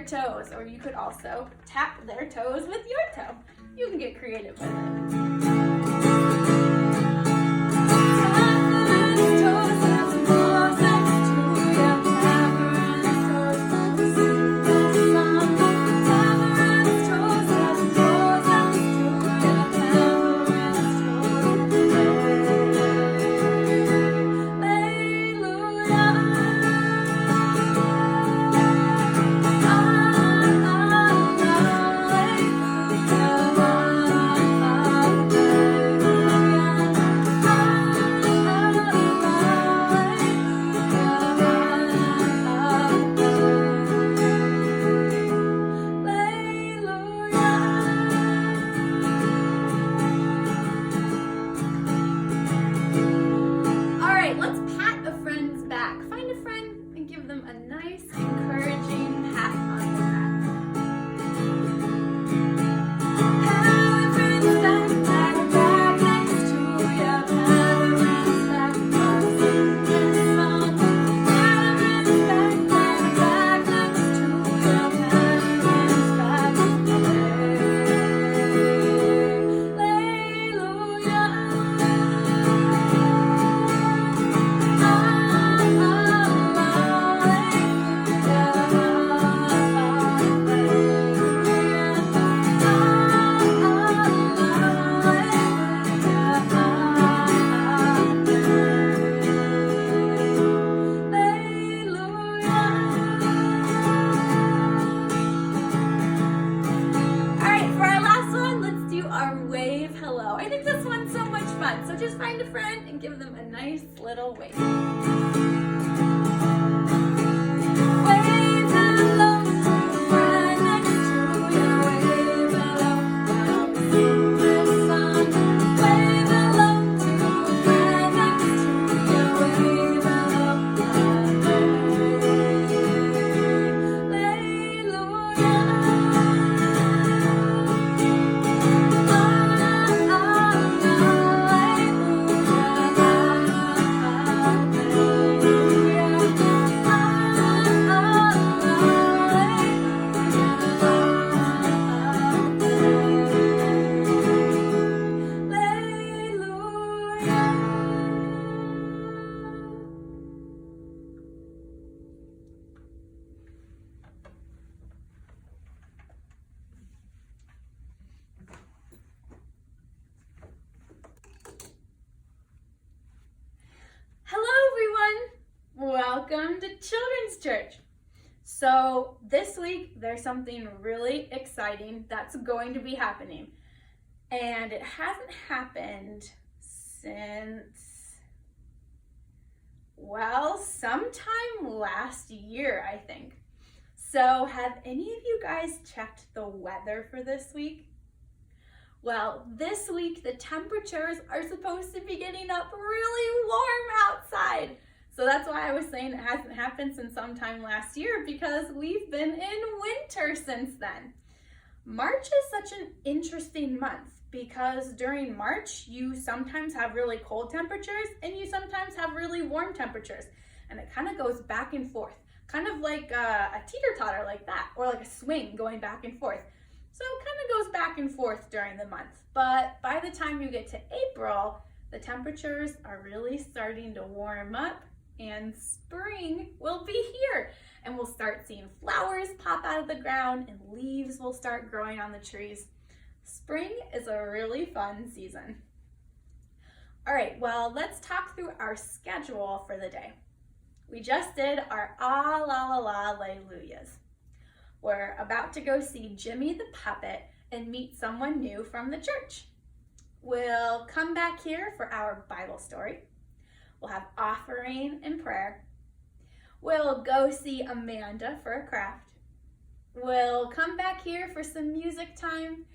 their toes, or you could also tap their toes with your toe. You can get creative with it. So just find a friend and give them a nice little wave. Welcome to Children's Church. So this week there's something really exciting that's going to be happening, and it hasn't happened since, well, sometime last year, I think. So have any of you guys checked the weather for this week? Well, this week the temperatures are supposed to be getting up really warm outside. So that's why I was saying it hasn't happened since sometime last year, because we've been in winter since then. March is such an interesting month because during March, you sometimes have really cold temperatures and you sometimes have really warm temperatures. And it kind of goes back and forth, kind of like a teeter-totter like that, or like a swing going back and forth. So it kind of goes back and forth during the month. But by the time you get to April, the temperatures are really starting to warm up, and spring will be here, and we'll start seeing flowers pop out of the ground and leaves will start growing on the trees. Spring is a really fun season. All right, well, let's talk through our schedule for the day. We just did our Ah La La La Layluias. We're about to go see Jimmy the puppet and meet someone new from the church. We'll come back here for our Bible story. We'll have offering and prayer. We'll go see Amanda for a craft. We'll come back here for some music time.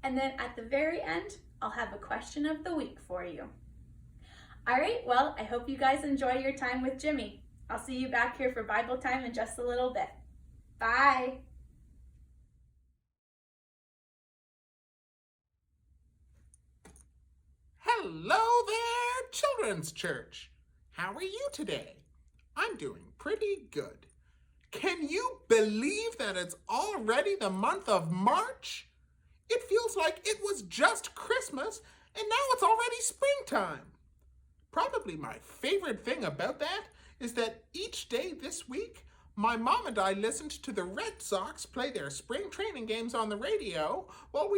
And then at the very end, I'll have a question of the week for you. All right, well, I hope you guys enjoy your time with Jimmy. I'll see you back here for Bible time in just a little bit. Bye. Hello there, Children's Church. How are you today? I'm doing pretty good. Can you believe that it's already the month of March? It feels like it was just Christmas, and now it's already springtime. Probably my favorite thing about that is that each day this week, my mom and I listened to the Red Sox play their spring training games on the radio while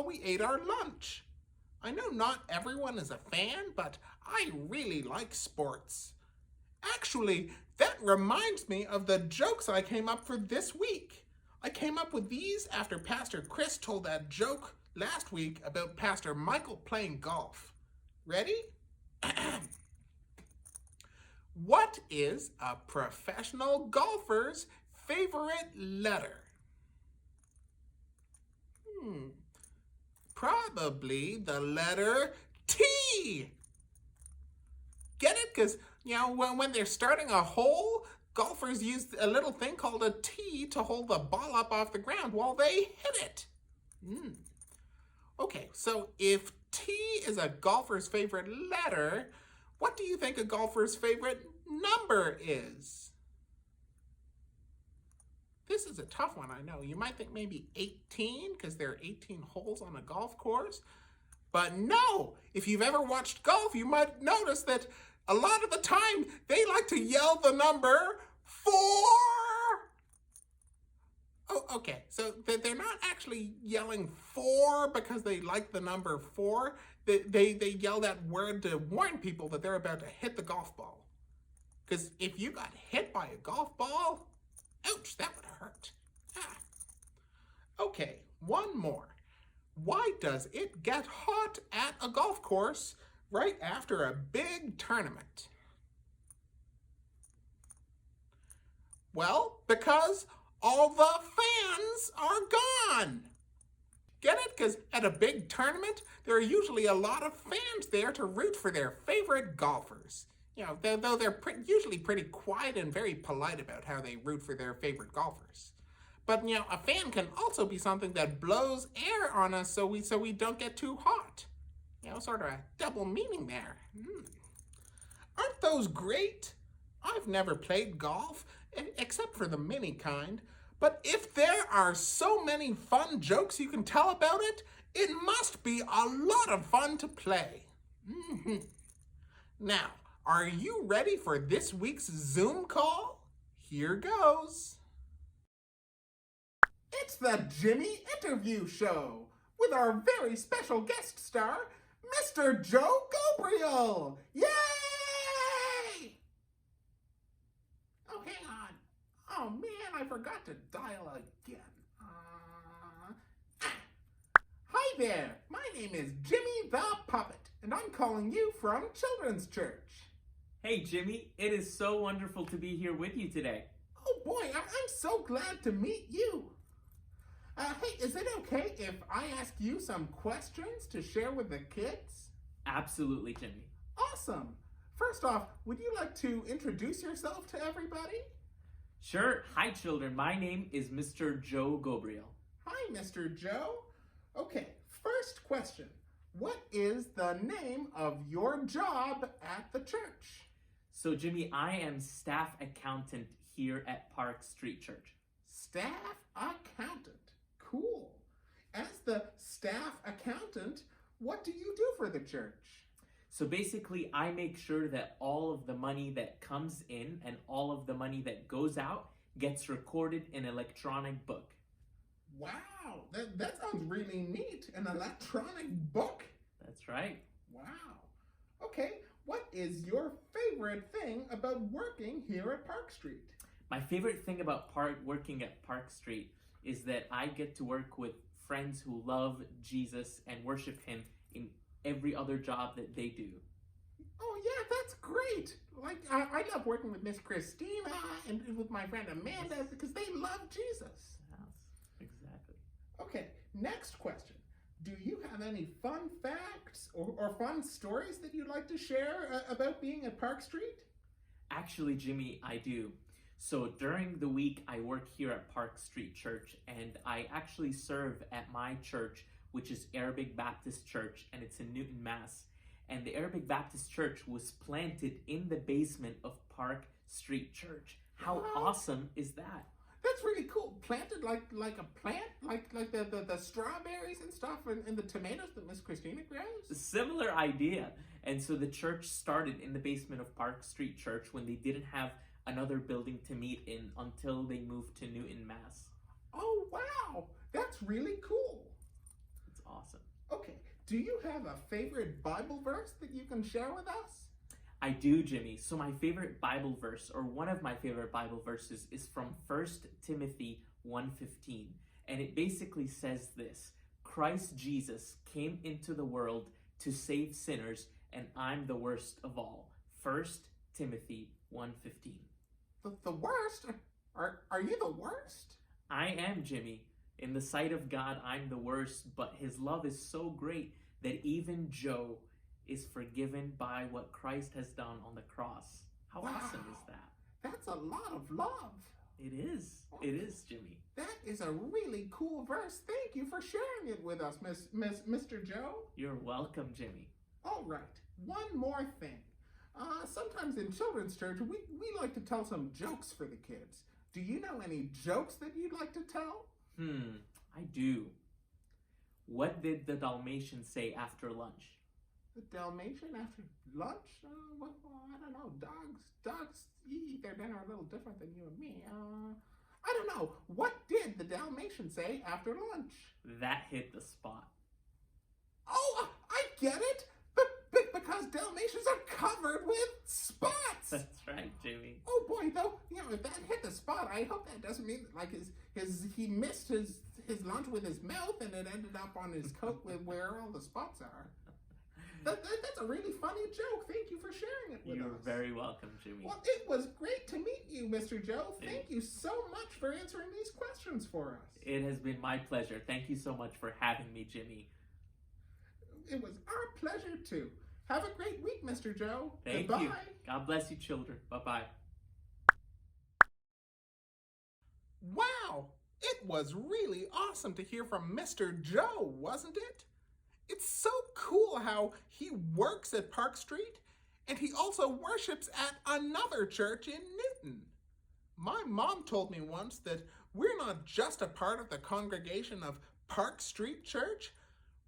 we ate our lunch. I know not everyone is a fan, but I really like sports. Actually, that reminds me of the jokes I came up for this week. I came up with these after Pastor Chris told that joke last week about Pastor Michael playing golf. Ready? What is a professional golfer's favorite letter? Probably the letter T. Get it? Because, when they're starting a hole, golfers use a little thing called a tee to hold the ball up off the ground while they hit it. Okay, so if T is a golfer's favorite letter, what do you think a golfer's favorite number is? This is a tough one, I know. You might think maybe 18, because there are 18 holes on a golf course. But no, if you've ever watched golf, you might notice that a lot of the time they like to yell the number 4. Oh, okay, so they're not actually yelling 4 because they like the number 4. They yell that word to warn people that they're about to hit the golf ball. Because if you got hit by a golf ball, ouch, that would hurt. Okay, one more. Why does it get hot at a golf course right after a big tournament? Well, because all the fans are gone. Get it? Because at a big tournament, there are usually a lot of fans there to root for their favorite golfers. Though they're usually pretty quiet and very polite about how they root for their favorite golfers. But, a fan can also be something that blows air on us so we don't get too hot. Sort of a double meaning there. Aren't those great? I've never played golf, except for the mini kind. But if there are so many fun jokes you can tell about it, it must be a lot of fun to play. Now, are you ready for this week's Zoom call? Here goes. It's the Jimmy Interview Show with our very special guest star, Mr. Joe Gabriel. Yay! Oh, hang on. Oh, man, I forgot to dial again. Hi there. My name is Jimmy the Puppet, and I'm calling you from Children's Church. Hey, Jimmy. It is so wonderful to be here with you today. Oh, boy, I'm so glad to meet you. Hey, is it okay if I ask you some questions to share with the kids? Absolutely, Jimmy. Awesome. First off, would you like to introduce yourself to everybody? Sure. Hi, children. My name is Mr. Joe Gabriel. Hi, Mr. Joe. Okay, first question. What is the name of your job at the church? So, Jimmy, I am staff accountant here at Park Street Church. Staff accountant. Cool. As the staff accountant, what do you do for the church? So basically, I make sure that all of the money that comes in and all of the money that goes out gets recorded in an electronic book. Wow, that sounds really neat. An electronic book? That's right. Wow. Okay, what is your favorite thing about working here at Park Street? My favorite thing about working at Park Street is that I get to work with friends who love Jesus and worship him in every other job that they do. Oh yeah, that's great. Like I love working with Miss Christina and with my friend Amanda because they love Jesus. Yes, exactly. Okay, next question. Do you have any fun facts or fun stories that you'd like to share about being at Park Street? Actually, Jimmy, I do. So during the week, I work here at Park Street Church, and I actually serve at my church, which is Arabic Baptist Church, and it's in Newton, Mass. And the Arabic Baptist Church was planted in the basement of Park Street Church How Wow. awesome is that? That's really cool. Planted like a plant, like the strawberries and stuff and the tomatoes that Miss Christina grows. Similar idea. And so the church started in the basement of Park Street Church when they didn't have another building to meet in until they moved to Newton, Mass. Oh wow, that's really cool. It's awesome. Okay, do you have a favorite Bible verse that you can share with us? I do, Jimmy. So my favorite Bible verse, or one of my favorite Bible verses, is from 1 Timothy 1:15. And it basically says this: Christ Jesus came into the world to save sinners, and I'm the worst of all. 1 Timothy 1:15. The worst? Are you the worst? I am, Jimmy. In the sight of God, I'm the worst, but his love is so great that even Joe is forgiven by what Christ has done on the cross. How Wow. awesome is that? That's a lot of love. It is. It is, Jimmy. That is a really cool verse. Thank you for sharing it with us, Mr. Joe. You're welcome, Jimmy. All right, one more thing. Sometimes in children's church, we like to tell some jokes for the kids. Do you know any jokes that you'd like to tell? I do. What did the Dalmatian say after lunch? The Dalmatian after lunch? Well, I don't know. Dogs eat their dinner a little different than you and me. I don't know. What did the Dalmatian say after lunch? That hit the spot. Oh, I get it. Because Dalmatians are covered with spots. That's right, Jimmy. Oh boy, though, if that hit the spot, I hope that doesn't mean like he missed his lunch with his mouth and it ended up on his coat with where all the spots are. That's a really funny joke. Thank you for sharing it with You're us. very welcome, Jimmy. Well, it was great to meet you, Mr. Joe. Thank you so much for answering these questions for us. It has been my pleasure. Thank you so much for having me, Jimmy. It was our pleasure too. Have a great week, Mr. Joe. Thank Goodbye. you. God bless you, children. Bye-bye. Wow, it was really awesome to hear from Mr. Joe, wasn't it? It's so cool how he works at Park Street and he also worships at another church in Newton. My mom told me once that we're not just a part of the congregation of Park Street Church,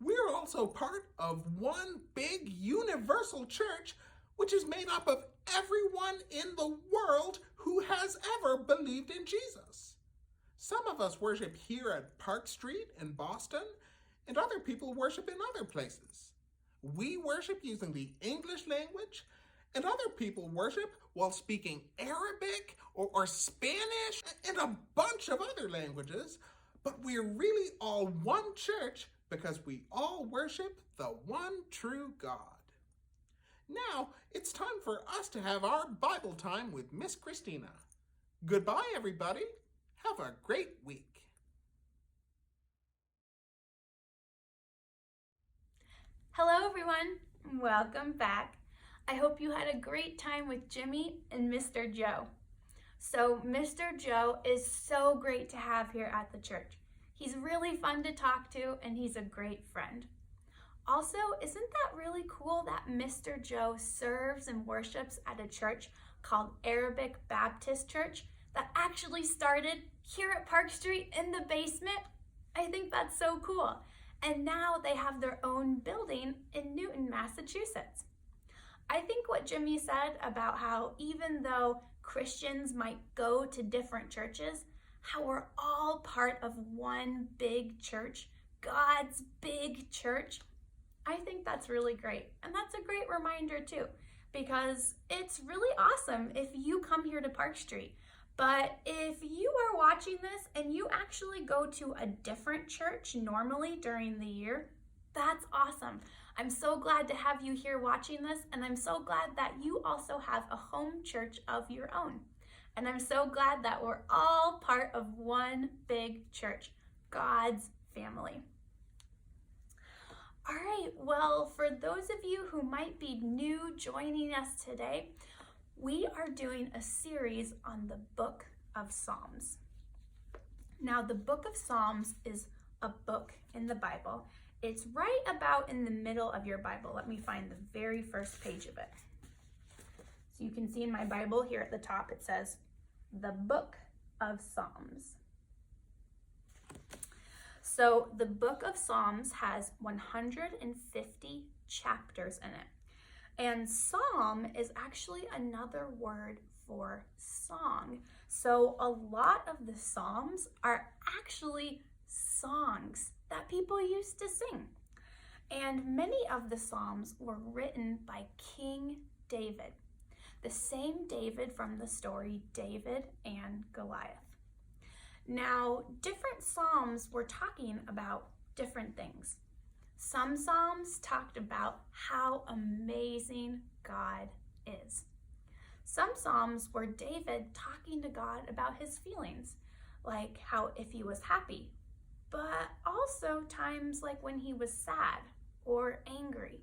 we're also part of one big universal church which is made up of everyone in the world who has ever believed in Jesus. Some of us worship here at Park Street in Boston, and other people worship in other places. We worship using the English language, and other people worship while speaking Arabic or Spanish and a bunch of other languages, but we're really all one church because we all worship the one true God. Now, it's time for us to have our Bible time with Miss Christina. Goodbye, everybody. Have a great week. Hello everyone, welcome back. I hope you had a great time with Jimmy and Mr. Joe. So Mr. Joe is so great to have here at the church. He's really fun to talk to and he's a great friend. Also, isn't that really cool that Mr. Joe serves and worships at a church called Arabic Baptist Church that actually started here at Park Street in the basement? I think that's so cool. And now they have their own building in Newton, Massachusetts. I think what Jimmy said about how even though Christians might go to different churches, how we're all part of one big church, God's big church, I think that's really great. And that's a great reminder too, because it's really awesome if you come here to Park Street. But if you are watching this and you actually go to a different church normally during the year, that's awesome. I'm so glad to have you here watching this, and I'm so glad that you also have a home church of your own. And I'm so glad that we're all part of one big church, God's family. All right, well, for those of you who might be new joining us today, we are doing a series on the book of Psalms. Now, the book of Psalms is a book in the Bible. It's right about in the middle of your Bible. Let me find the very first page of it. So you can see in my Bible here at the top, it says, the Book of Psalms. So the Book of Psalms has 150 chapters in it. And psalm is actually another word for song. So a lot of the psalms are actually songs that people used to sing. And many of the psalms were written by King David, the same David from the story David and Goliath. Now, different psalms were talking about different things. Some psalms talked about how amazing God is. Some psalms were David talking to God about his feelings, like how if he was happy, but also times like when he was sad or angry.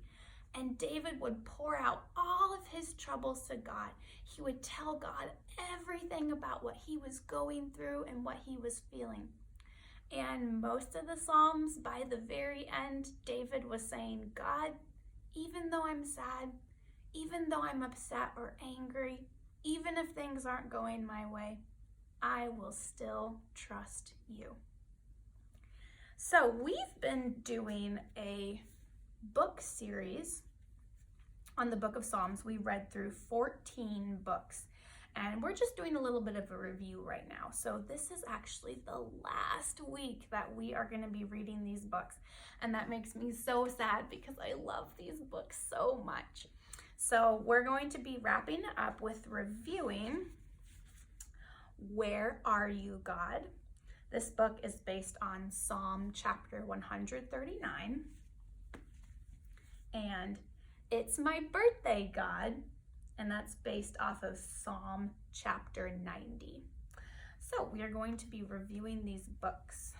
And David would pour out all of his troubles to God. He would tell God everything about what he was going through and what he was feeling. And most of the Psalms, by the very end, David was saying, God, even though I'm sad, even though I'm upset or angry, even if things aren't going my way, I will still trust you. So we've been doing a book series on the Book of Psalms. We read through 14 books. And we're just doing a little bit of a review right now. So this is actually the last week that we are going to be reading these books. And that makes me so sad because I love these books so much. So we're going to be wrapping up with reviewing Where Are You, God? This book is based on Psalm chapter 139. And It's My Birthday, God. And that's based off of Psalm chapter 90. So we are going to be reviewing these books.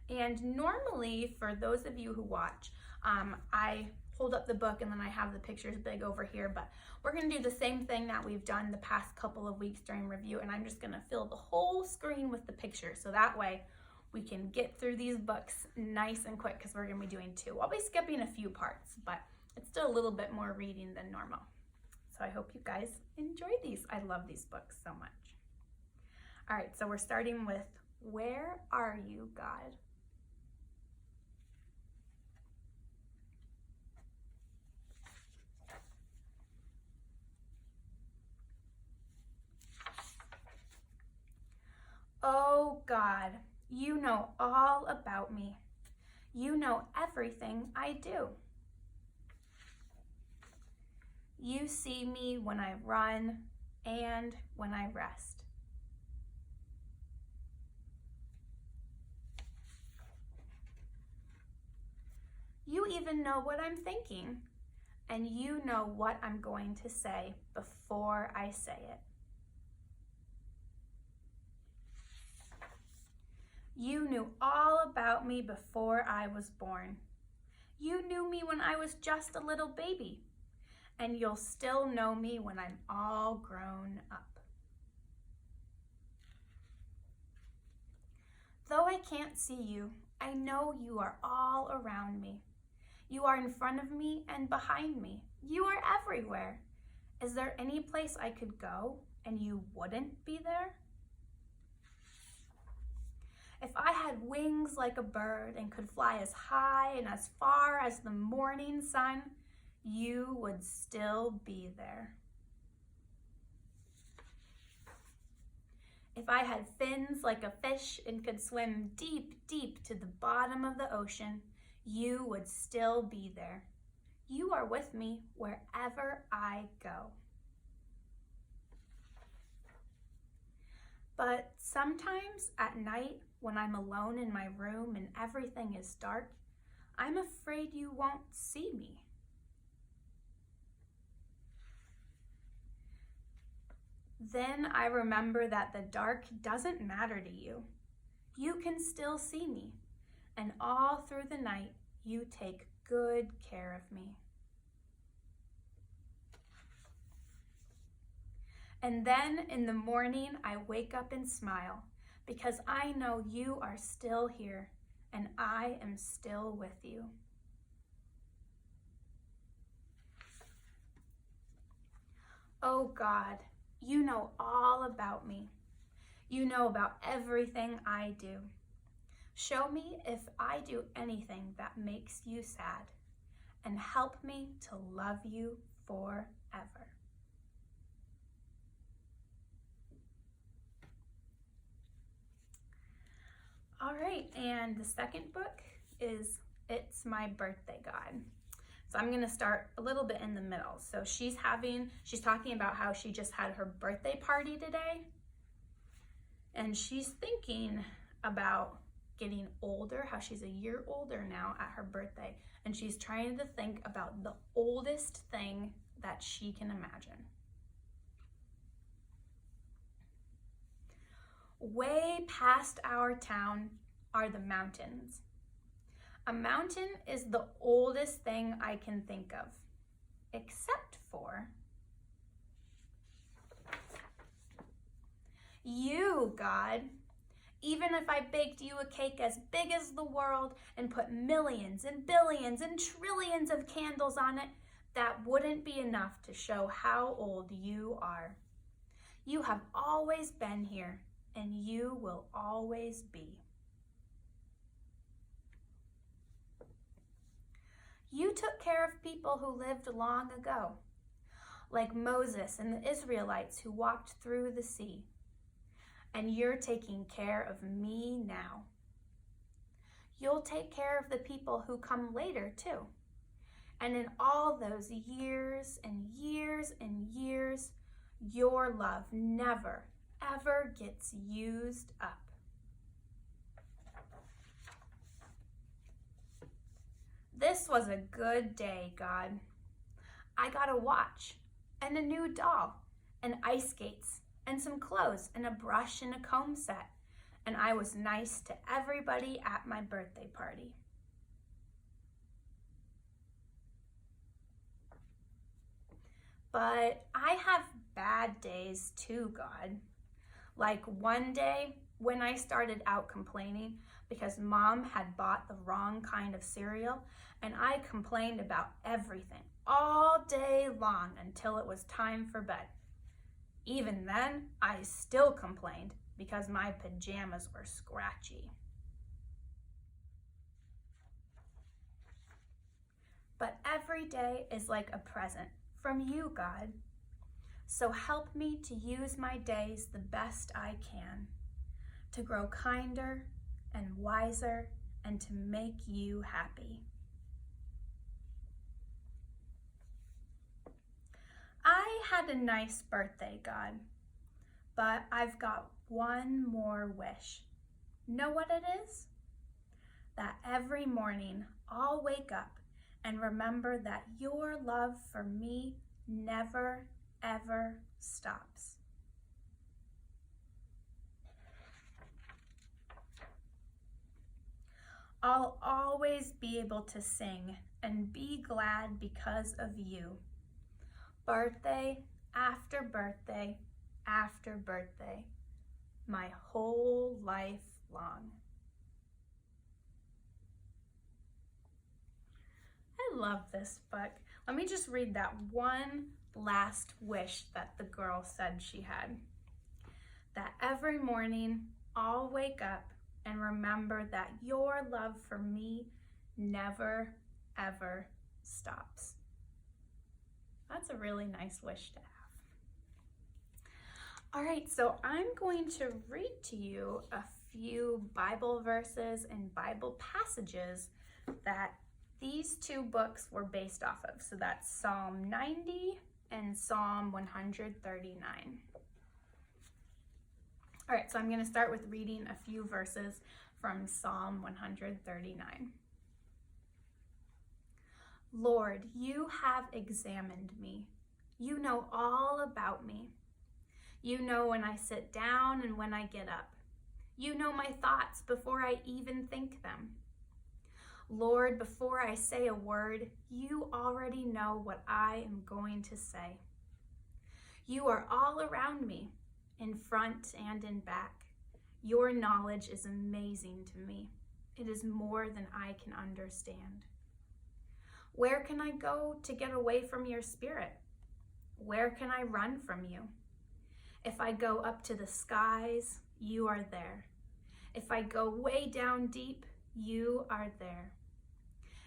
And normally, for those of you who watch, I hold up the book and then I have the pictures big over here, but we're gonna do the same thing that we've done the past couple of weeks during review, and I'm just gonna fill the whole screen with the pictures, so that way we can get through these books nice and quick, because we're gonna be doing two. I'll be skipping a few parts, but it's still a little bit more reading than normal. So I hope you guys enjoy these. I love these books so much. All right, so we're starting with Where Are You, God? Oh God, you know all about me. You know everything I do. You see me when I run and when I rest. You even know what I'm thinking, and you know what I'm going to say before I say it. You knew all about me before I was born. You knew me when I was just a little baby. And you'll still know me when I'm all grown up. Though I can't see you, I know you are all around me. You are in front of me and behind me. You are everywhere. Is there any place I could go and you wouldn't be there? If I had wings like a bird and could fly as high and as far as the morning sun, you would still be there. If I had fins like a fish and could swim deep, deep to the bottom of the ocean, you would still be there. You are with me wherever I go. But sometimes at night, when I'm alone in my room and everything is dark, I'm afraid you won't see me. Then I remember that the dark doesn't matter to you. You can still see me, and all through the night, you take good care of me. And then in the morning, I wake up and smile, because I know you are still here, and I am still with you. Oh God, you know all about me. You know about everything I do. Show me if I do anything that makes you sad, and help me to love you forever. All right, and the second book is It's My Birthday, God. So I'm gonna start a little bit in the middle. So she's talking about how she just had her birthday party today, and she's thinking about getting older, how she's a year older now at her birthday, and she's trying to think about the oldest thing that she can imagine. Way past our town are the mountains. A mountain is the oldest thing I can think of, except for you, God. Even if I baked you a cake as big as the world and put millions and billions and trillions of candles on it, that wouldn't be enough to show how old you are. You have always been here, and you will always be. You took care of people who lived long ago, like Moses and the Israelites who walked through the sea. And you're taking care of me now. You'll take care of the people who come later too. And in all those years and years and years, your love never, ever gets used up. This was a good day, God. I got a watch and a new doll and ice skates and some clothes and a brush and a comb set, and I was nice to everybody at my birthday party. But I have bad days too, God. Like one day when I started out complaining because Mom had bought the wrong kind of cereal, and I complained about everything all day long until it was time for bed. Even then, I still complained because my pajamas were scratchy. But every day is like a present from you, God. So help me to use my days the best I can, to grow kinder and wiser and to make you happy. I had a nice birthday, God, but I've got one more wish. Know what it is? That every morning I'll wake up and remember that your love for me never, ever stops. I'll always be able to sing and be glad because of you. Birthday after birthday after birthday, my whole life long. I love this book. Let me just read that one last wish that the girl said she had. That every morning I'll wake up and remember that your love for me never, ever stops. That's a really nice wish to have. All right, so I'm going to read to you a few Bible verses and Bible passages that these two books were based off of. So that's Psalm 90 and Psalm 139. All right, so I'm going to start with reading a few verses from Psalm 139. Lord, you have examined me. You know all about me. You know when I sit down and when I get up. You know my thoughts before I even think them. Lord, before I say a word, you already know what I am going to say. You are all around me, in front and in back. Your knowledge is amazing to me. It is more than I can understand. Where can I go to get away from your spirit? Where can I run from you? If I go up to the skies, you are there. If I go way down deep, you are there.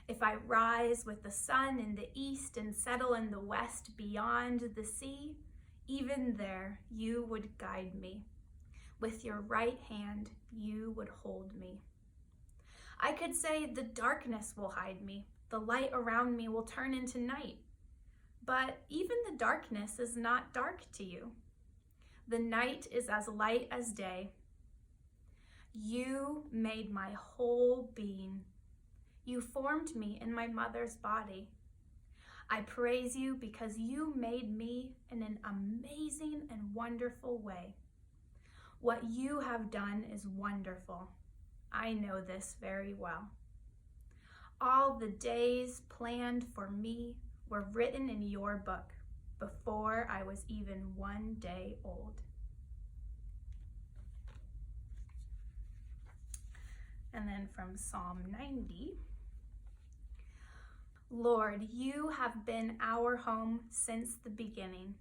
If I rise with the sun in the east and settle in the west beyond the sea, even there you would guide me. With your right hand, you would hold me. I could say the darkness will hide me. The light around me will turn into night. But even the darkness is not dark to you. The night is as light as day. You made my whole being. You formed me in my mother's body. I praise you because you made me in an amazing and wonderful way. What you have done is wonderful. I know this very well. All the days planned for me were written in your book before I was even 1 day old. And then from Psalm 90, Lord, you have been our home since the beginning.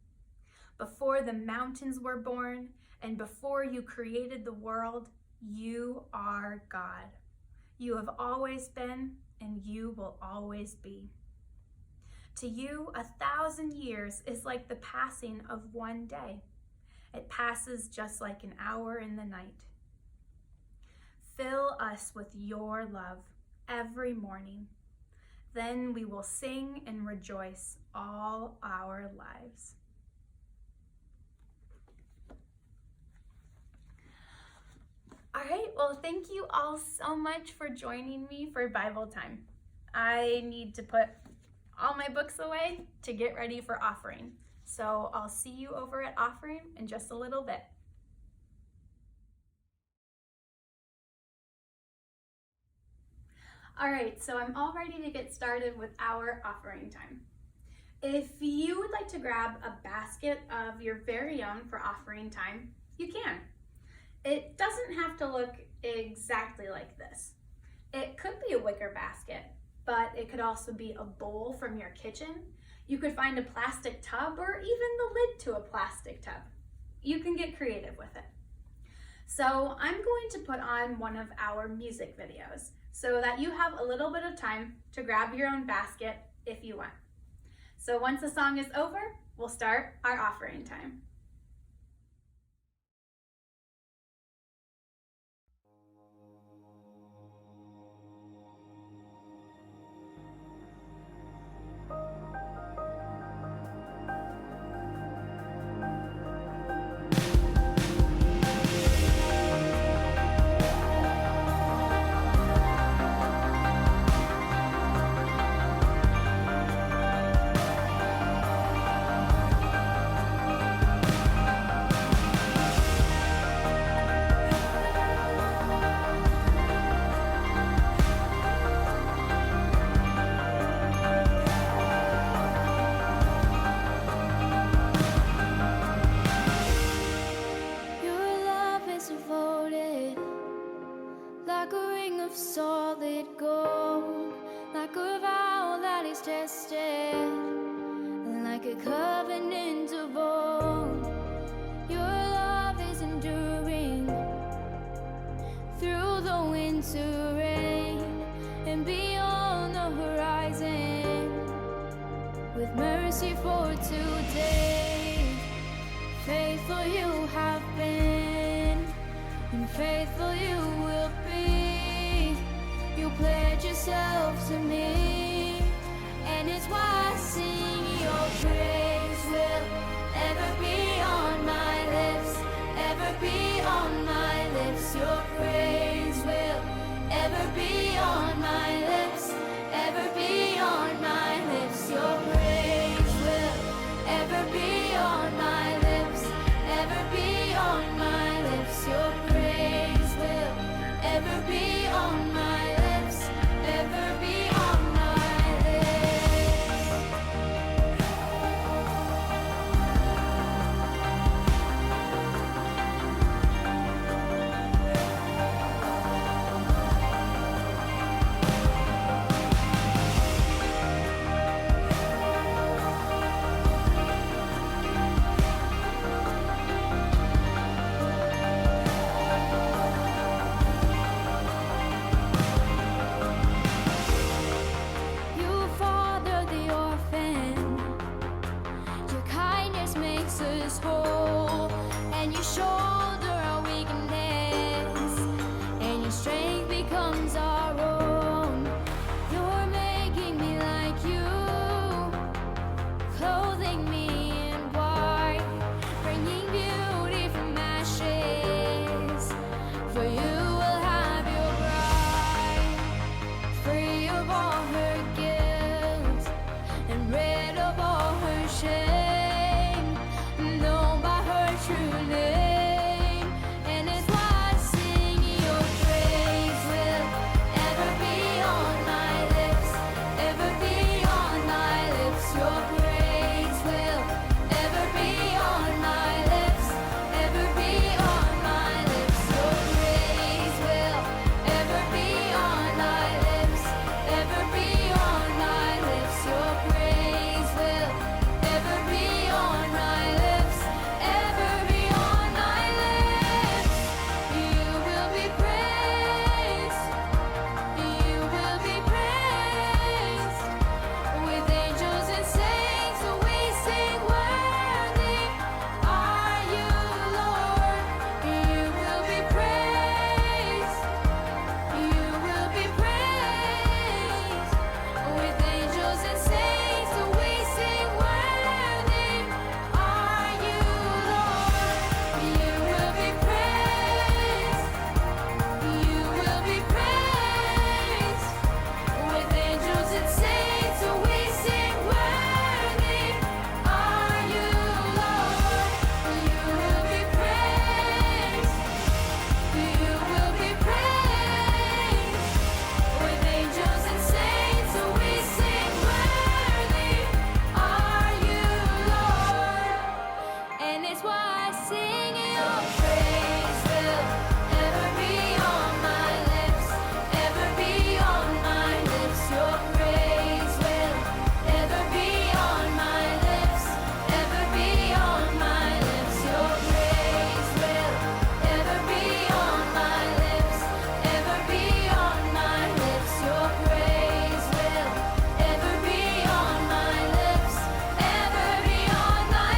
Before the mountains were born and before you created the world, you are God. You have always been and you will always be. To you, 1,000 years is like the passing of 1 day. It passes just like an hour in the night. Fill us with your love every morning. Then we will sing and rejoice all our lives. All right, well, thank you all so much for joining me for Bible time. I need to put all my books away to get ready for offering. So I'll see you over at offering in just a little bit. All right, so I'm all ready to get started with our offering time. If you would like to grab a basket of your very own for offering time, you can. It doesn't have to look exactly like this. It could be a wicker basket, but it could also be a bowl from your kitchen. You could find a plastic tub or even the lid to a plastic tub. You can get creative with it. So I'm going to put on one of our music videos so that you have a little bit of time to grab your own basket if you want. So once the song is over, we'll start our offering time. Solid gold, like a vow that is tested, like a covenant of old. Your love is enduring through the winter rain and beyond the horizon, with mercy for today. Faithful you have been, and faithful you will be. You pledge yourself to me, and it's why I sing. Your praise will ever be on my lips, ever be on my lips. Your praise will ever be on my lips, ever be on my lips. Your praise will ever be on my lips, ever be on my lips. Your praise will ever be on my lips, ever be on my lips. us whole, and you shoulder our weakness, and your strength becomes our own. You're making me like you, clothing me in white, bringing beauty from ashes. For you will have your bride, free of all her guilt and rid of all her shame, known by her true name. And it's why I sing your praise will ever be on my lips, ever be on my lips. Your praise will ever be on my lips, ever be on my lips. Your praise will ever be on my lips, ever be on my lips. Your praise will ever be on my lips, ever be on my lips. You will be praised, you will be praised. With angels and saints we sing, worthy are you, Lord. You will be praised, you will be praised. With angels and saints we sing, worthy are you, Lord. You will be praised, you will be praised. With angels and saints we sing, worthy are you, Lord. You will be praised, you will be praised. With angels and saints we sing, worthy are you, Lord. And it's why I sing your praise will ever be on my lips, ever be on my lips. Your praise will ever be on my lips, ever be on my lips. Your praise will ever be on my lips, ever be on my lips. Your praise will ever be on my lips, ever be on my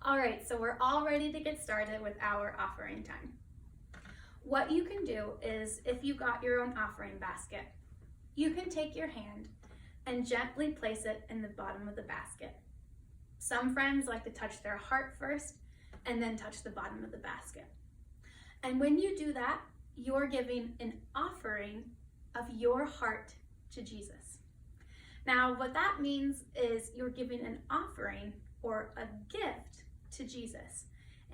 All right, so we're all ready to get started with our offering time. What you can do is, if you got your own offering basket, you can take your hand and gently place it in the bottom of the basket. Some friends like to touch their heart first and then touch the bottom of the basket. And when you do that, you're giving an offering of your heart to Jesus. Now, what that means is you're giving an offering or a gift to Jesus.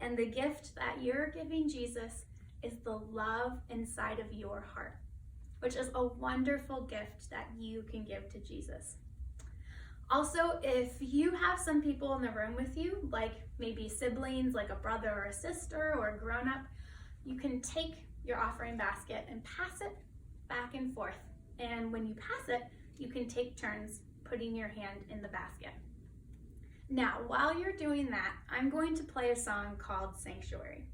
And the gift that you're giving Jesus is the love inside of your heart, which is a wonderful gift that you can give to Jesus. Also, if you have some people in the room with you, like maybe siblings, like a brother or a sister or a grown-up, you can take your offering basket and pass it back and forth. And when you pass it, you can take turns putting your hand in the basket. Now, while you're doing that, I'm going to play a song called Sanctuary.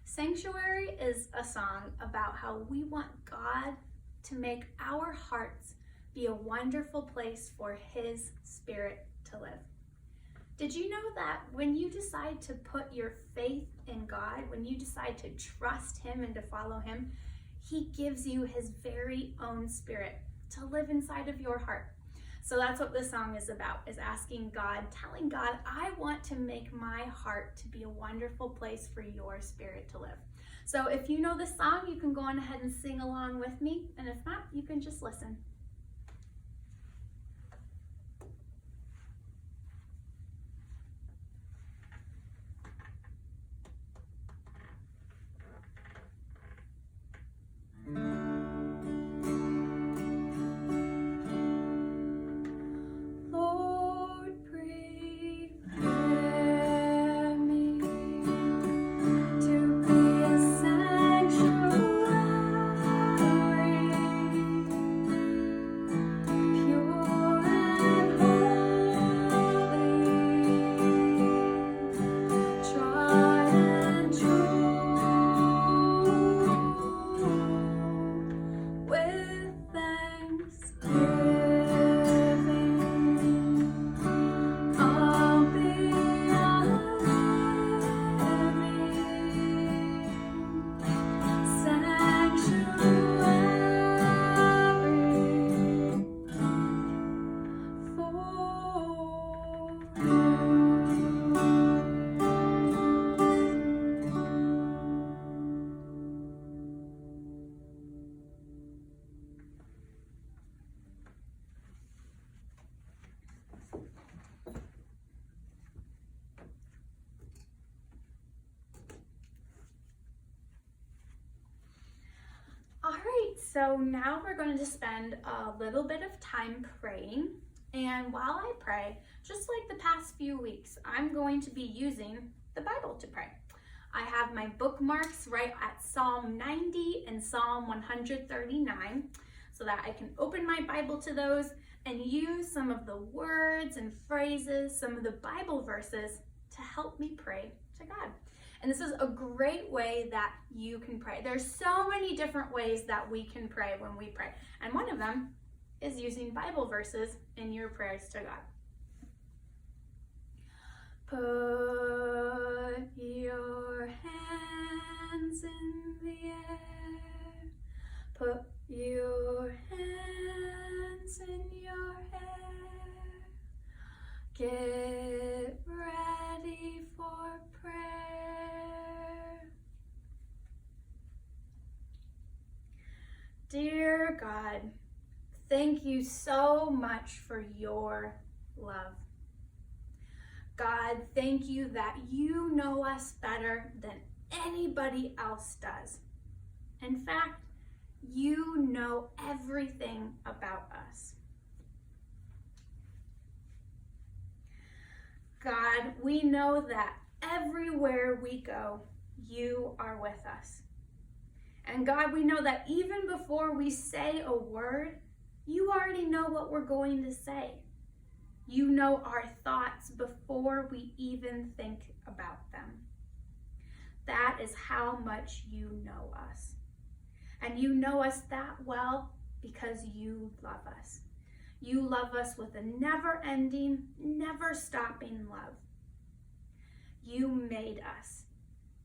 Sanctuary is a song about how we want God to make our hearts be a wonderful place for His Spirit to live. Did you know that when you decide to put your faith in God, when you decide to trust Him and to follow Him, He gives you His very own Spirit to live inside of your heart. So that's what this song is about, is asking God, telling God, I want to make my heart to be a wonderful place for your Spirit to live. So if you know this song, you can go on ahead and sing along with me. And if not, you can just listen. so now we're going to spend a little bit of time praying. And while I pray, just like the past few weeks, I'm going to be using the Bible to pray. I have my bookmarks right at Psalm 90 and Psalm 139 so that I can open my Bible to those and use some of the words and phrases, some of the Bible verses to help me pray to God. And this is a great way that you can pray. There's so many different ways that we can pray when we pray. And one of them is using Bible verses in your prayers to God. Put your hands in the air. Put your hands in your hair. Get ready for prayer. Dear God, thank you so much for your love. God, thank you that you know us better than anybody else does. In fact, you know everything about us. God, we know that everywhere we go, you are with us. And God, we know that even before we say a word, you already know what we're going to say. You know our thoughts before we even think about them. That is how much you know us. And you know us that well because you love us. You love us with a never-ending, never-stopping love. You made us.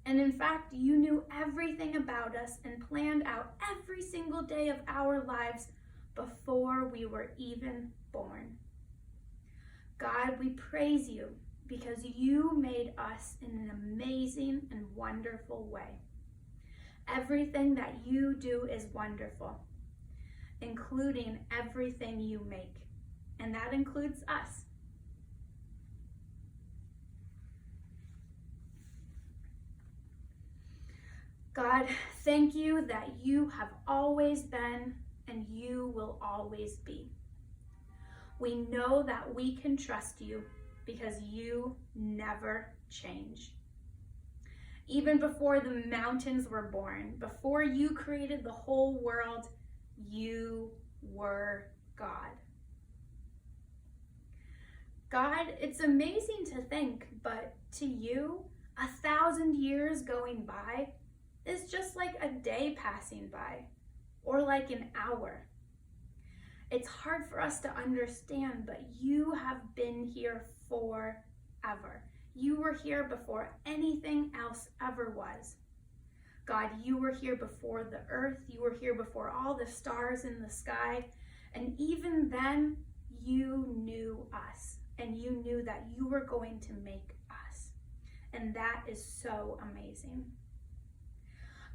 And in fact, you knew everything about us and planned out every single day of our lives before we were even born. God, we praise you because you made us in an amazing and wonderful way. Everything that you do is wonderful, including everything you make, and that includes us. God, thank you that you have always been and you will always be. We know that we can trust you because you never change. Even before the mountains were born, before you created the whole world, you were God. God, it's amazing to think, but to you, 1,000 years going by is just like a day passing by, or like an hour. It's hard for us to understand, but you have been here forever. You were here before anything else ever was. God, you were here before the earth. You were here before all the stars in the sky. And even then, you knew us. And you knew that you were going to make us. And that is so amazing.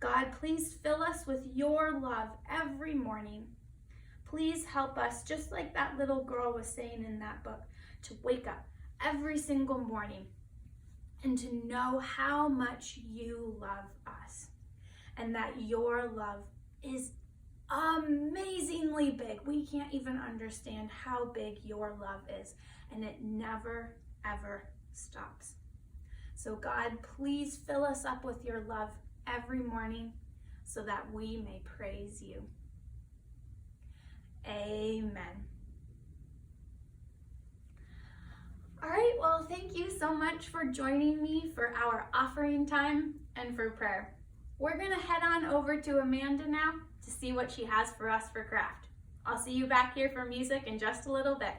God, please fill us with your love every morning. Please help us, just like that little girl was saying in that book, to wake up every single morning and to know how much you love us and that your love is amazingly big. We can't even understand how big your love is, and it never, ever stops. So God, please fill us up with your love every morning so that we may praise you. Amen. All right, well, thank you so much for joining me for our offering time and for prayer. We're going to head on over to Amanda now to see what she has for us for craft. I'll see you back here for music in just a little bit.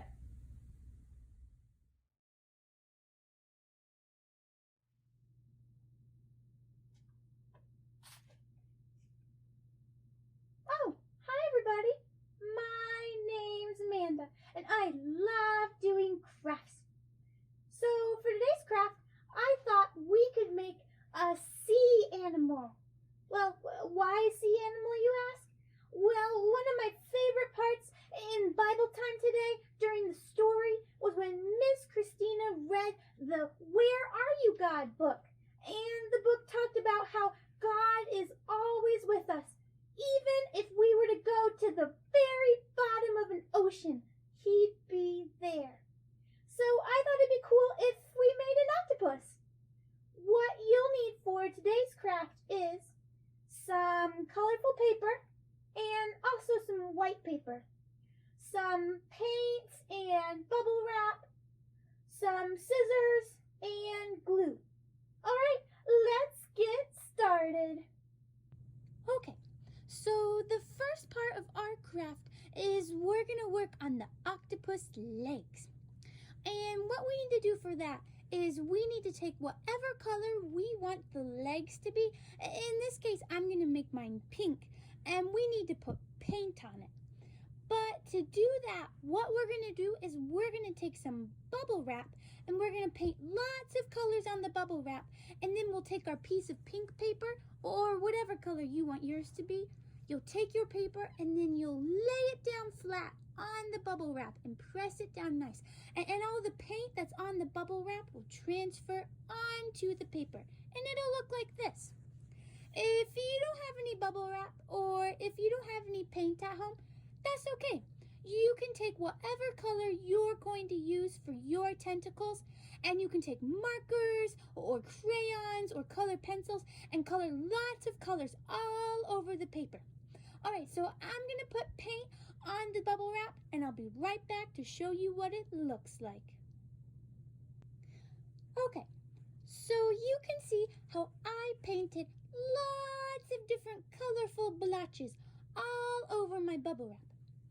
Oh, hi everybody. My name's Amanda, and I love doing crafts. So for today's craft, I thought we could make a sea animal. Well, why a sea animal, you ask? Well, one of my favorite parts in Bible time today during the story was when Miss Christina read the Where Are You God book. And the book talked about how God is always with us, Even if we were to go to the very bottom of an ocean, he'd be there. So I thought it'd be cool if we made an octopus. What you'll need for today's craft is some colorful paper and also some white paper, some paint and bubble wrap, some scissors, and glue. All right, let's get started. Okay, so the first part of our craft is we're going to work on the octopus legs. And what we need to do for that is we need to take whatever color we want the legs to be. In this case, I'm going to make mine pink, and we need to put paint on it. But to do that, what we're going to do is we're going to take some bubble wrap and we're going to paint lots of colors on the bubble wrap, and then we'll take our piece of pink paper or whatever color you want yours to be. You'll take your paper and then you'll lay it down flat on the bubble wrap and press it down nice. And all the paint that's on the bubble wrap will transfer onto the paper, and it'll look like this. If you don't have any bubble wrap or if you don't have any paint at home, that's okay. You can take whatever color you're going to use for your tentacles, and you can take markers or crayons or color pencils and color lots of colors all over the paper. All right, so I'm going to put paint on the bubble wrap, and I'll be right back to show you what it looks like. Okay, so you can see how I painted lots of different colorful blotches all over my bubble wrap.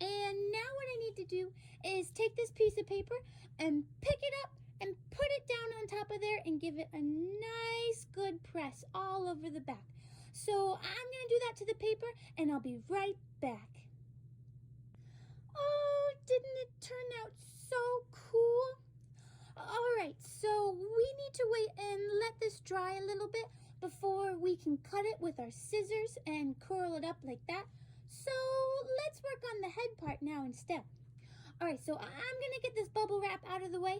And now what I need to do is take this piece of paper and pick it up and put it down on top of there and give it a nice good press all over the back. So I'm going to do that to the paper, and I'll be right back. Oh, didn't it turn out so cool? All right, so we need to wait and let this dry a little bit before we can cut it with our scissors and curl it up like that. So let's work on the head part now instead. All right, so I'm going to get this bubble wrap out of the way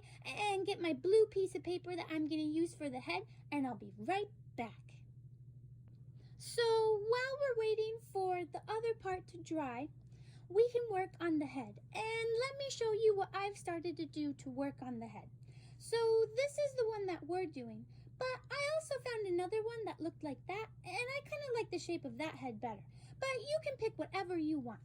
and get my blue piece of paper that I'm going to use for the head, and I'll be right back. So while we're waiting for the other part to dry, we can work on the head. And let me show you what I've started to do to work on the head. So this is the one that we're doing, but I also found another one that looked like that, and I kind of like the shape of that head better. But you can pick whatever you want.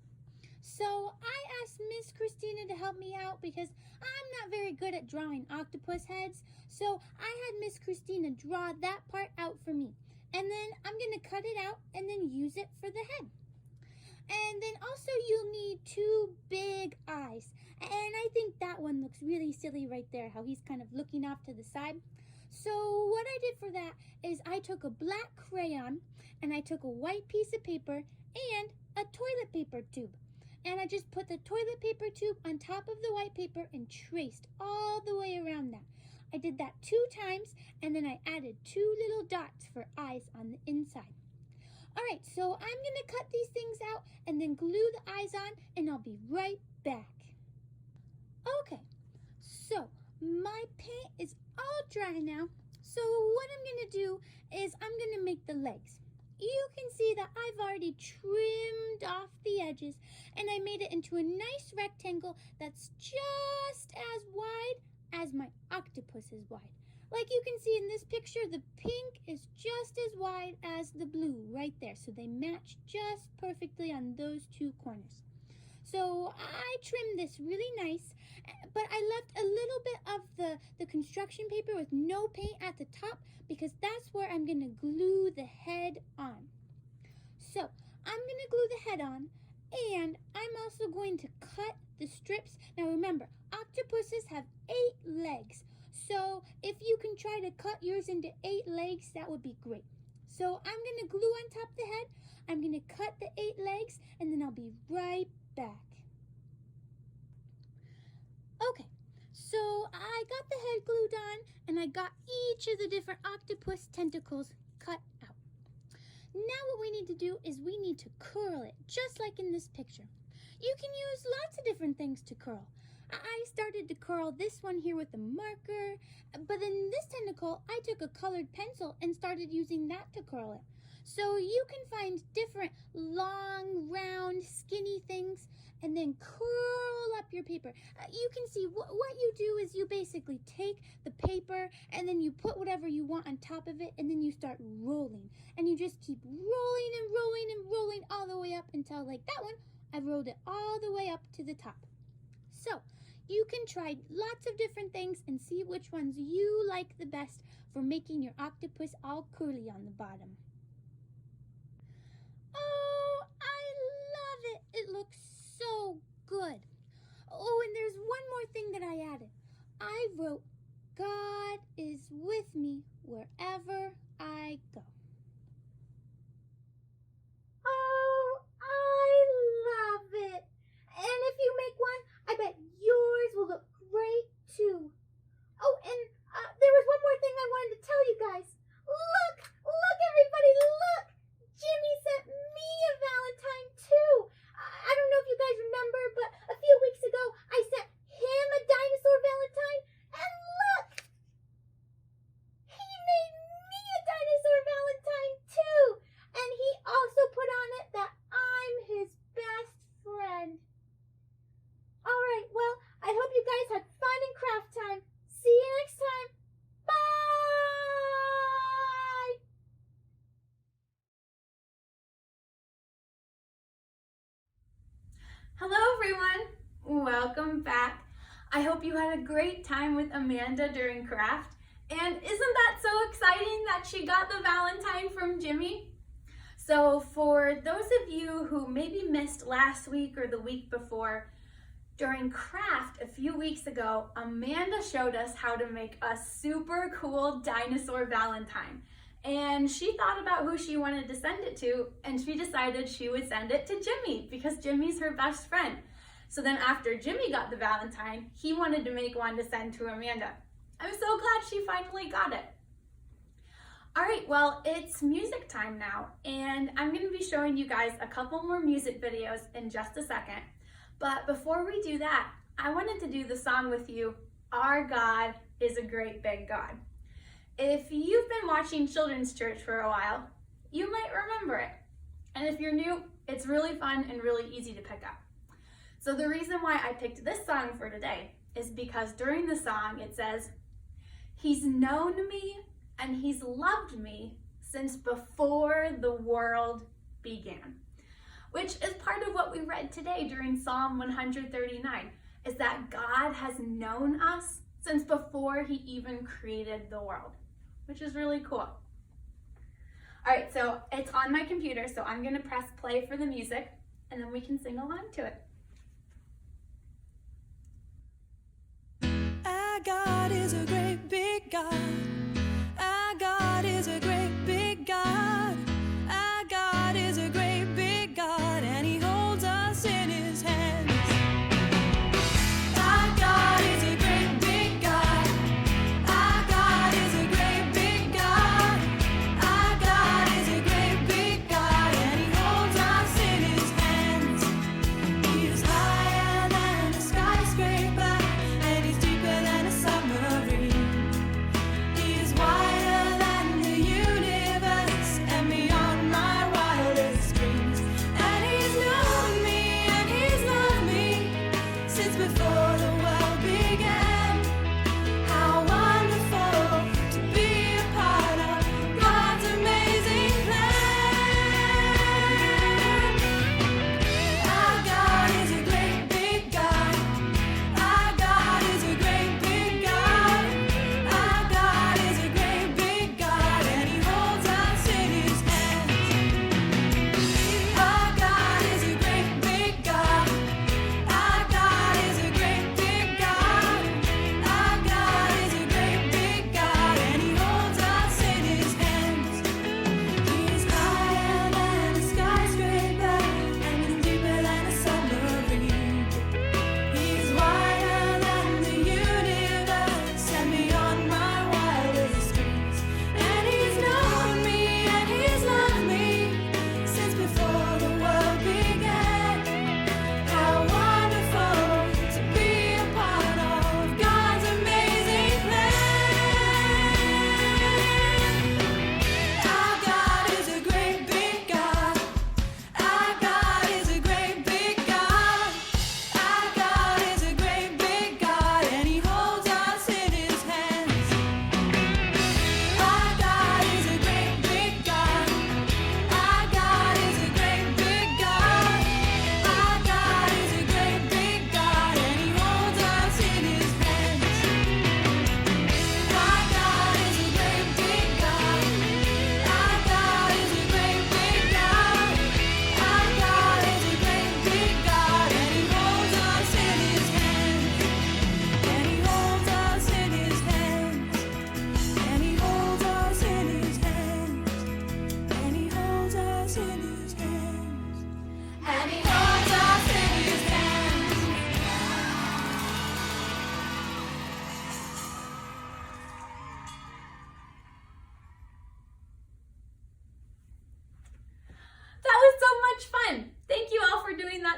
So I asked Miss Christina to help me out because I'm not very good at drawing octopus heads. So I had Miss Christina draw that part out for me. And then I'm going to cut it out and then use it for the head. And then also you'll need two big eyes. And I think that one looks really silly right there, how he's kind of looking off to the side. So what I did for that is I took a black crayon and I took a white piece of paper and a toilet paper tube. And I just put the toilet paper tube on top of the white paper and traced all the way around that. I did that 2 times, and then I added 2 little dots for eyes on the inside. All right, so I'm going to cut these things out and then glue the eyes on, and I'll be right back. Okay, so my paint is all dry now. So what I'm going to do is I'm going to make the legs. You can see that I've already trimmed off the edges, and I made it into a nice rectangle that's just as wide as my octopus is wide. Like you can see in this picture, the pink is just as wide as the blue right there. So they match just perfectly on those 2 corners. So I trimmed this really nice, but I left a little bit of the construction paper with no paint at the top because that's where I'm going to glue the head on. So I'm going to glue the head on, and I'm also going to cut the strips. Now remember, octopuses have 8 legs. So if you can try to cut yours into 8 legs, that would be great. So I'm going to glue on top of the head. I'm going to cut the 8 legs, and then I'll be right back. Okay, so I got the head glued on, and I got each of the different octopus tentacles cut out. Now what we need to do is we need to curl it, just like in this picture. You can use lots of different things to curl. I started to curl this one here with a marker, but then this tentacle, I took a colored pencil and started using that to curl it. So you can find different long, round, skinny things and then curl up your paper. You can see what you do is you basically take the paper and then you put whatever you want on top of it and then you start rolling. And you just keep rolling and rolling and rolling all the way up until, like that one, I've rolled it all the way up to the top. So you can try lots of different things and see which ones you like the best for making your octopus all curly on the bottom. Oh, I love it. It looks so good. Oh, and there's one more thing that I added. I wrote, God is with me wherever I go. Oh, I love it. And if you make one, I bet yours will look great too. Oh, and there was one more thing I wanted to tell you guys. Look, everybody, look. Jimmy sent me a Valentine too. I don't know if you guys remember, but a few weeks ago I sent him a dinosaur Valentine, and look, he made me a dinosaur Valentine too, and he also put on it that I'm his best friend. All right, well, I hope you guys had fun in craft time. See you next time. Bye! Hello everyone, welcome back. I hope you had a great time with Amanda during craft. And isn't that so exciting that she got the Valentine from Jimmy? So for those of you who maybe missed last week or the week before, during craft a few weeks ago, Amanda showed us how to make a super cool dinosaur Valentine. And she thought about who she wanted to send it to, and she decided she would send it to Jimmy because Jimmy's her best friend. So then after Jimmy got the Valentine, he wanted to make one to send to Amanda. I'm so glad she finally got it. All right, well, it's music time now, and I'm gonna be showing you guys a couple more music videos in just a second. But before we do that, I wanted to do the song with you, Our God is a Great Big God. If you've been watching Children's Church for a while, you might remember it. And if you're new, it's really fun and really easy to pick up. So the reason why I picked this song for today is because during the song it says, He's known me and He's loved me since before the world began. Which is part of what we read today during Psalm 139, is that God has known us since before He even created the world, which is really cool. All right, so it's on my computer, so I'm gonna press play for the music, and then we can sing along to it. Our God is a great big God. Our God is a great big God. Our God is a great big God, and He holds us in His hands. Our God is a great big God. Our God is a great big God. Our God is a great big God, and He holds us in His hands. He is higher than a skyscraper, and He's deeper than a submarine.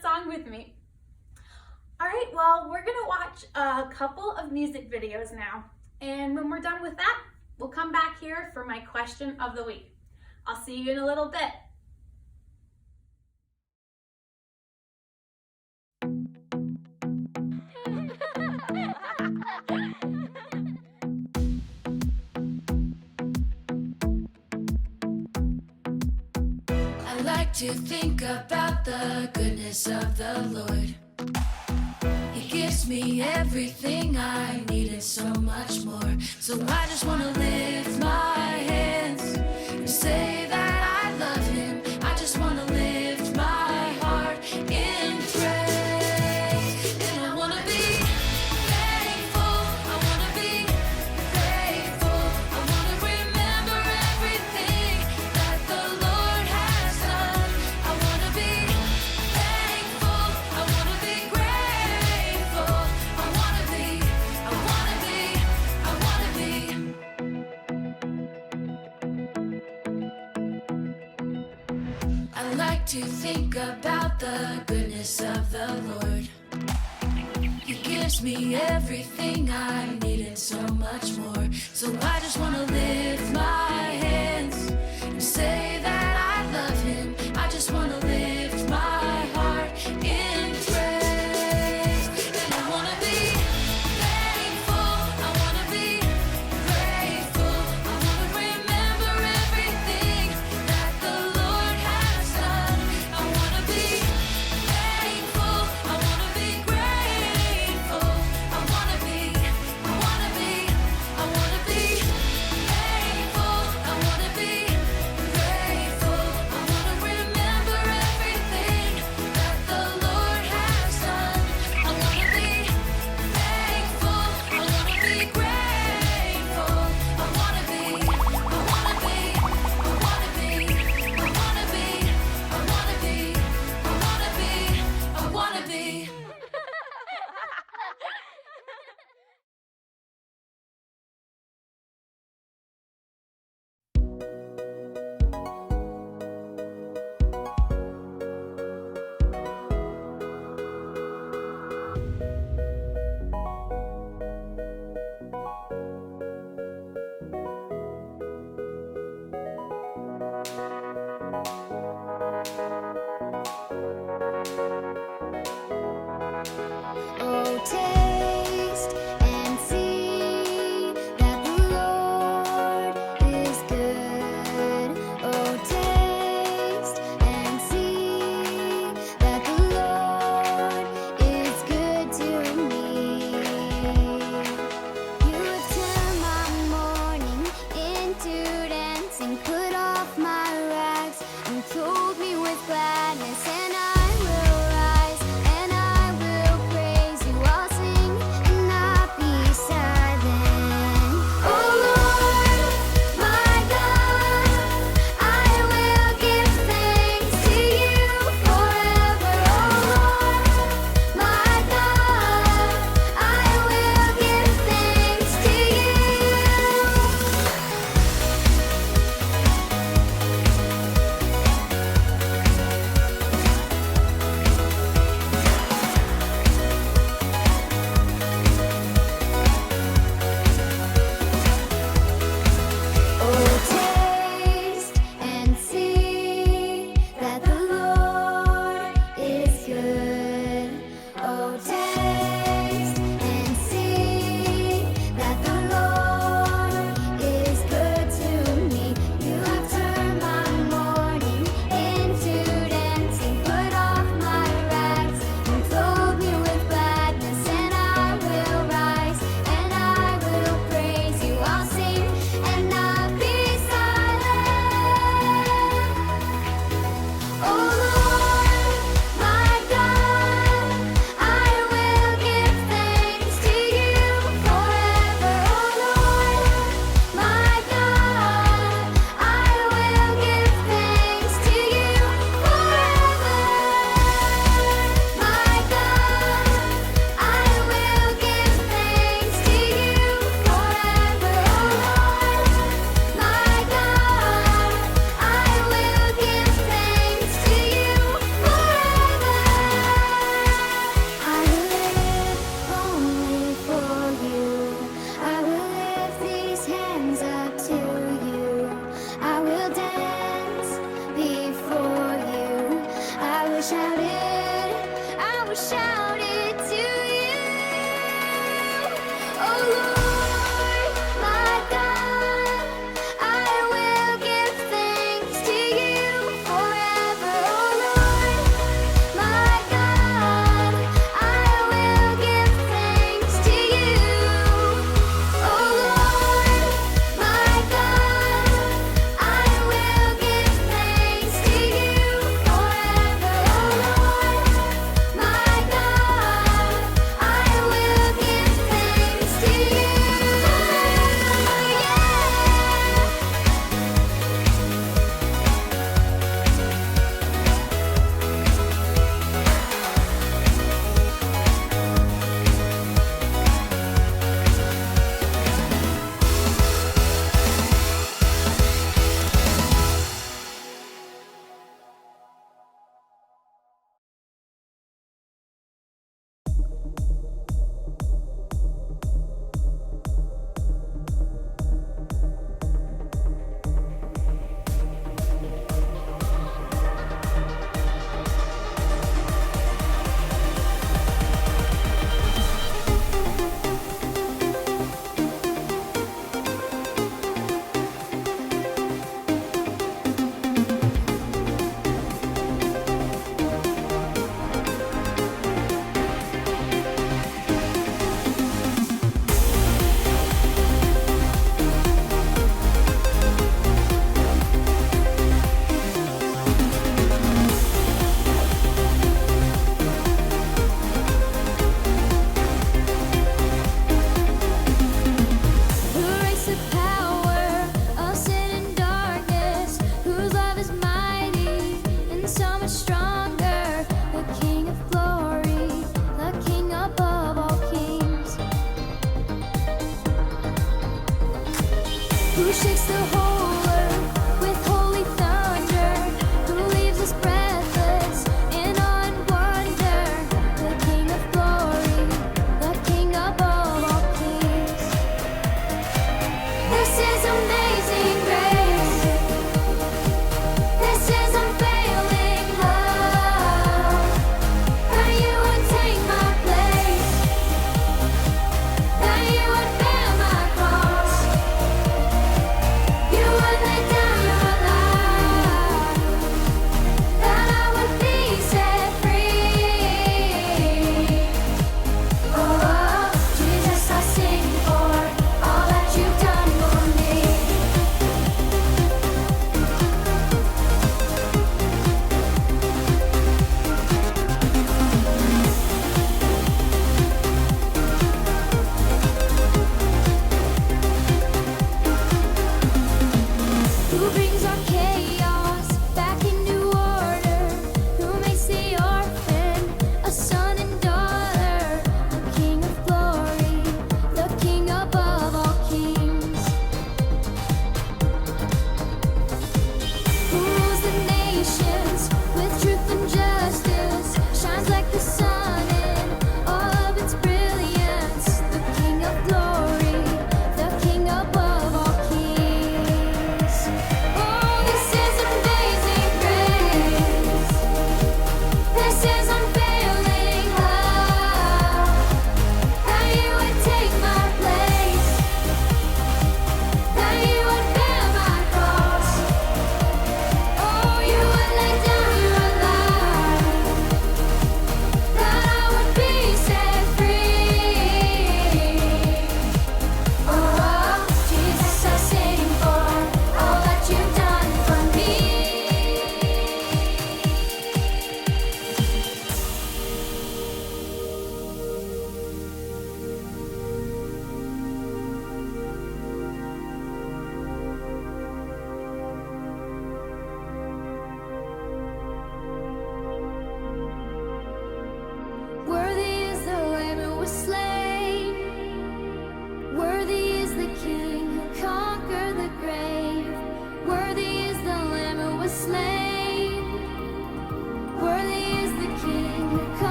that song with me. All right, well, we're gonna watch a couple of music videos now. And when we're done with that, we'll come back here for my question of the week. I'll see you in a little bit. I like to think about the goodness of the Lord. He gives me everything I need and so much more. So I just want to lift my hands and say that I love him. I just want to lift my heart in praise. And I want to be thankful. I want to be grateful. I want to remember everything that the Lord has done. I want to be thankful. I want to be grateful. I want to be, I want to be, I want to be. I like to think about the goodness of the Lord. He gives me everything I need and so much more. So I just want to lift my hands and say that I love him. I just want to lift my heart in praise. And I want to be thankful. I want to be grateful. I want to remember everything that the Lord has done. I want to be thankful. I want to be grateful. I want to be, I want to be, I want to be thankful. I want to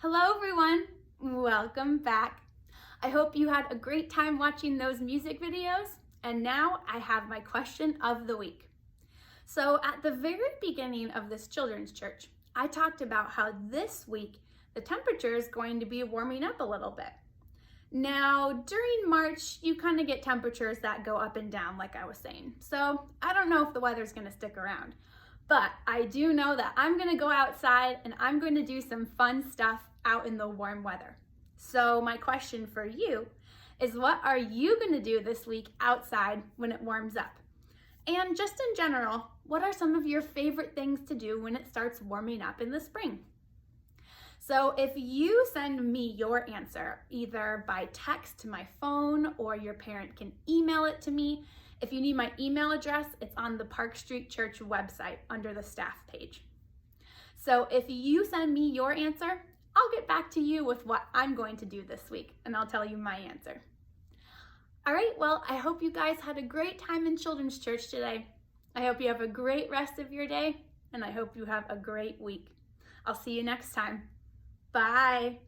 Hello everyone, welcome back. I hope you had a great time watching those music videos, and now I have my question of the week. So at the very beginning of this children's church, I talked about how this week the temperature is going to be warming up a little bit. Now during March, you kind of get temperatures that go up and down like I was saying. So I don't know if the weather's gonna stick around, but I do know that I'm gonna go outside and I'm going to do some fun stuff out in the warm weather. So my question for you is, what are you going to do this week outside when it warms up? And just in general, what are some of your favorite things to do when it starts warming up in the spring? So if you send me your answer, either by text to my phone or your parent can email it to me. If you need my email address, it's on the Park Street Church website under the staff page. So if you send me your answer, I'll get back to you with what I'm going to do this week, and I'll tell you my answer. All right, well, I hope you guys had a great time in Children's Church today. I hope you have a great rest of your day, and I hope you have a great week. I'll see you next time. Bye.